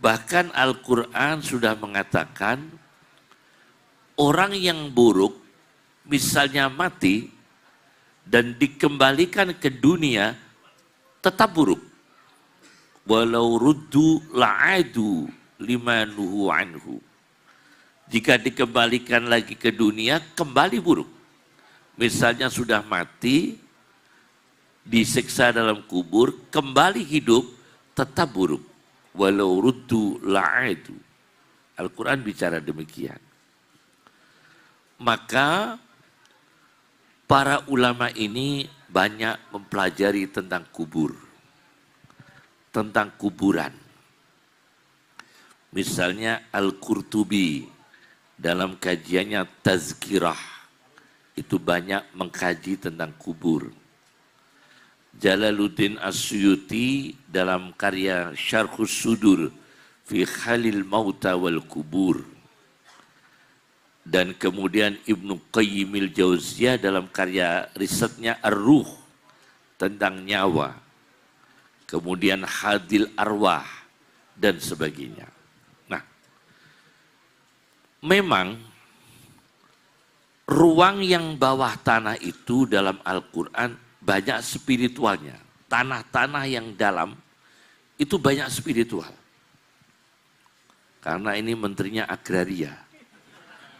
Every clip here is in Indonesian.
Bahkan Al-Quran sudah mengatakan orang yang buruk misalnya mati dan dikembalikan ke dunia tetap buruk. Walau ruddu la'adu limanuhu anhu. Jika dikembalikan lagi ke dunia kembali buruk. Misalnya sudah mati, disiksa dalam kubur, kembali hidup tetap buruk. Walau ruddu la'adu. Al-Quran bicara demikian. Maka para ulama ini banyak mempelajari tentang kubur, tentang kuburan. Misalnya Al-Qurtubi dalam kajiannya Tazkirah itu banyak mengkaji tentang kubur. Jalaluddin As-Suyuti dalam karya Syarhus Sudur fi Khalil Mauta wal Kubur. Dan kemudian Ibnu Qayyimil Jauziyah dalam karya risetnya Ar-Ruh tentang nyawa. Kemudian Hadil Arwah dan sebagainya. Nah, memang ruang yang bawah tanah itu dalam Al-Quran banyak spiritualnya. Tanah-tanah yang dalam itu banyak spiritual. Karena ini menterinya agraria.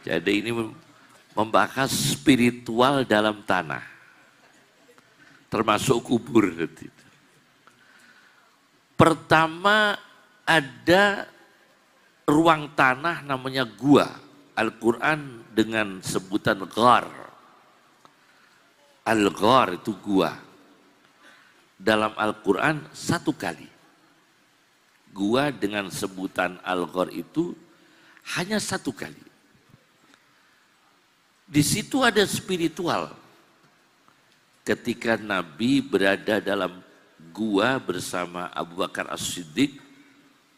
Jadi ini membahas spiritual dalam tanah. Termasuk kubur. Pertama ada ruang tanah namanya gua. Al-Quran dengan sebutan ghar. Al-ghar itu gua. Dalam Al-Quran satu kali. Gua dengan sebutan Al-ghar itu hanya satu kali. Di situ ada spiritual. Ketika Nabi berada dalam gua bersama Abu Bakar As-Siddiq,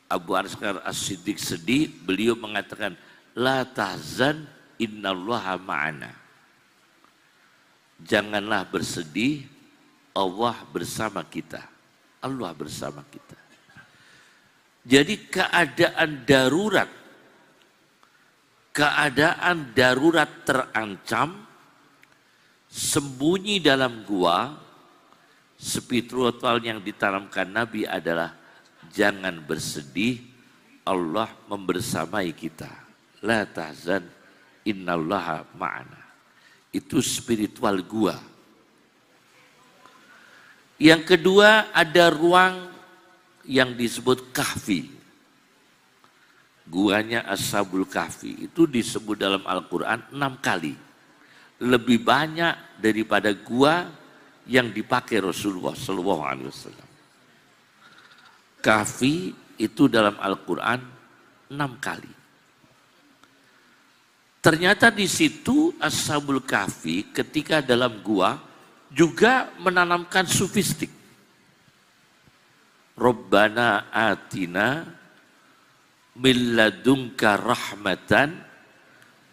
Abu Bakar As-Siddiq sedih, beliau mengatakan, La tahzan innallaha ma'ana. Janganlah bersedih, Allah bersama kita. Allah bersama kita. Jadi keadaan darurat terancam, sembunyi dalam gua, spiritual yang ditanamkan Nabi adalah jangan bersedih, Allah membersamai kita. La tahzan innallaha ma'ana. Itu spiritual gua. Yang kedua ada ruang yang disebut kahfi. Guanya Ashabul Kahfi itu disebut dalam Al-Quran 6 kali. Lebih banyak daripada gua yang dipakai Rasulullah SAW. Kahfi itu dalam Al-Quran 6 kali. Ternyata di situ Ashabul Kahfi ketika dalam gua juga menanamkan sufistik. Rabbana atina min ladunka rahmatan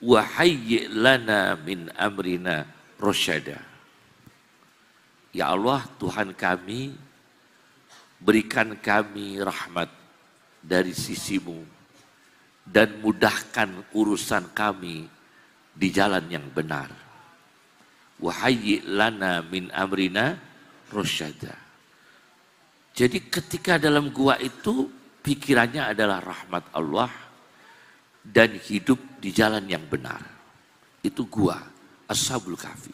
wa hayyi' lana min amrina rasyada. Ya Allah Tuhan kami, berikan kami rahmat dari sisimu dan mudahkan urusan kami di jalan yang benar. Wa hayyi' lana min amrina rasyada. Jadi ketika dalam gua itu pikirannya adalah rahmat Allah dan hidup di jalan yang benar. Itu gua, Ashabul Kahfi.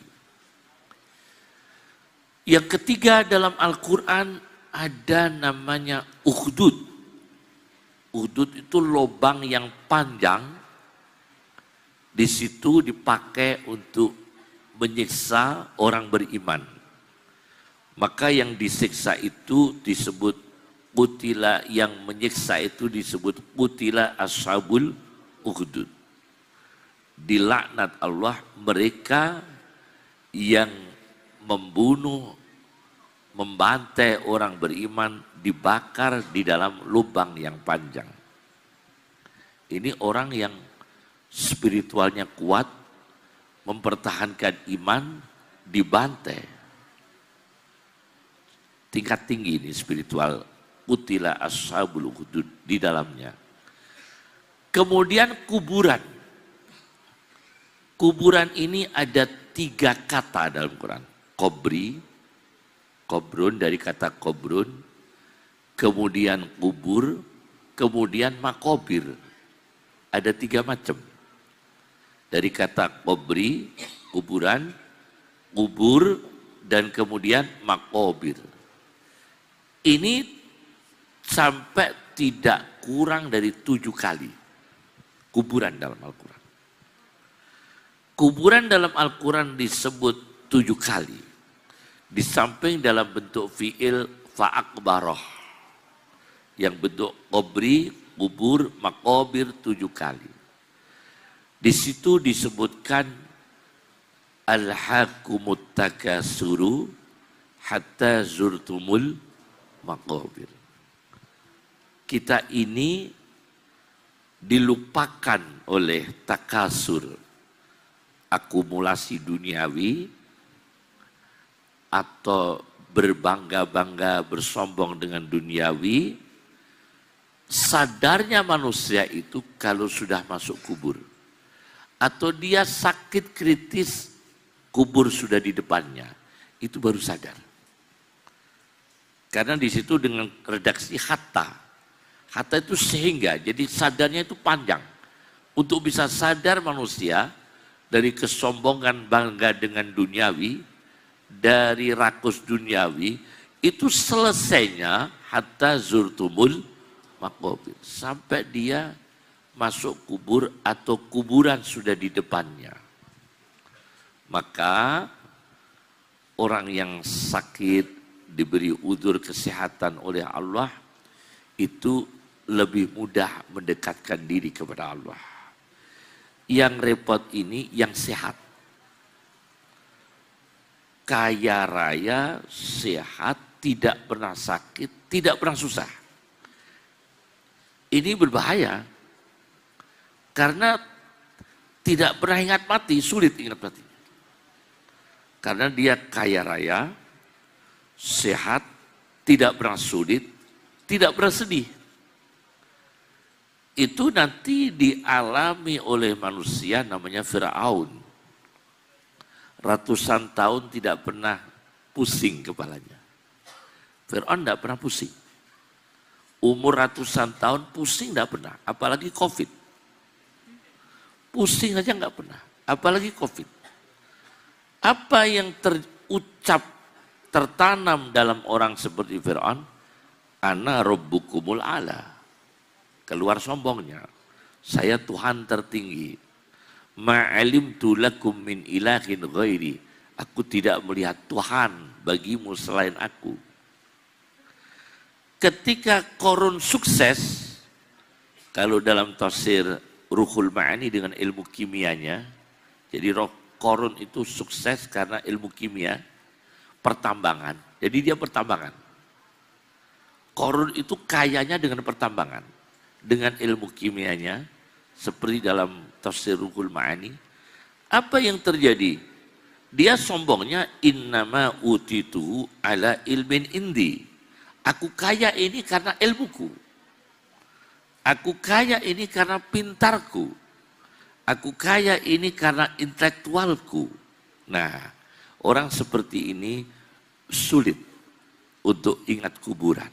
Yang ketiga dalam Al-Quran ada namanya ukhdud. Ukhdud itu lubang yang panjang. Di situ dipakai untuk menyiksa orang beriman. Maka yang disiksa itu disebut Qutila, yang menyiksa itu disebut Qutila Ashabul Ukhdud. Dilaknat Allah mereka yang membunuh, membantai orang beriman, dibakar di dalam lubang yang panjang. Ini orang yang spiritualnya kuat, mempertahankan iman, dibantai. Tingkat tinggi ini spiritual qutila ashabul hudud di dalamnya. Kemudian kuburan. Kuburan ini ada 3 kata dalam Quran. Qabri, kobrun dari kata kobrun, kemudian kubur, kemudian makobir. Ada 3 macam. Dari kata qabri, kuburan, kubur, dan kemudian makobir. Ini sampai tidak kurang dari 7 kali kuburan dalam Al-Quran. Kuburan dalam Al-Quran disebut 7 kali. Di samping dalam bentuk fi'il fa'akbaroh. Yang bentuk qabri, kubur, makobir 7 kali. Di situ disebutkan alhaqumut takasuru hatta zurtumul makobir. Kita ini dilupakan oleh takasur, akumulasi duniawi, atau berbangga-bangga bersombong dengan duniawi. Sadarnya manusia itu kalau sudah masuk kubur. Atau dia sakit kritis, kubur sudah di depannya, itu baru sadar. Karena di situ dengan redaksi hatta. Hatta itu sehingga, jadi sadarnya itu panjang. Untuk bisa sadar manusia dari kesombongan bangga dengan duniawi, dari rakus duniawi, itu selesainya hatta zurtumul makobir. Sampai dia masuk kubur atau kuburan sudah di depannya. Maka orang yang sakit diberi udzur kesehatan oleh Allah itu lebih mudah mendekatkan diri kepada Allah. Yang repot ini yang sehat. Kaya raya, sehat, tidak pernah sakit, tidak pernah susah. Ini berbahaya. Karena tidak pernah ingat mati, sulit ingat mati. Karena dia kaya raya, sehat, tidak pernah sulit, tidak pernah sedih. Itu nanti dialami oleh manusia namanya Fir'aun. Ratusan tahun tidak pernah pusing kepalanya. Fir'aun tidak pernah pusing. Umur ratusan tahun pusing tidak pernah, apalagi COVID. Pusing aja nggak pernah, apalagi COVID. Apa yang terucap, tertanam dalam orang seperti Fir'aun, ana rabbukumul ala. Keluar sombongnya, saya Tuhan tertinggi. Ma'alimtu lakum min ilahin ghairi. Aku tidak melihat Tuhan bagimu selain aku. Ketika Qarun sukses, kalau dalam tafsir Ruhul Ma'ani dengan ilmu kimianya, jadi Qarun itu sukses karena ilmu kimia, pertambangan. Jadi dia pertambangan. Qarun itu kayanya dengan pertambangan, dengan ilmu kimianya, seperti dalam tafsir Ruhul Ma'ani. Apa yang terjadi? Dia sombongnya innama utitu ala ilmin indi. Aku kaya ini karena ilmuku. Aku kaya ini karena pintarku. Aku kaya ini karena intelektualku. Nah, orang seperti ini sulit untuk ingat kuburan.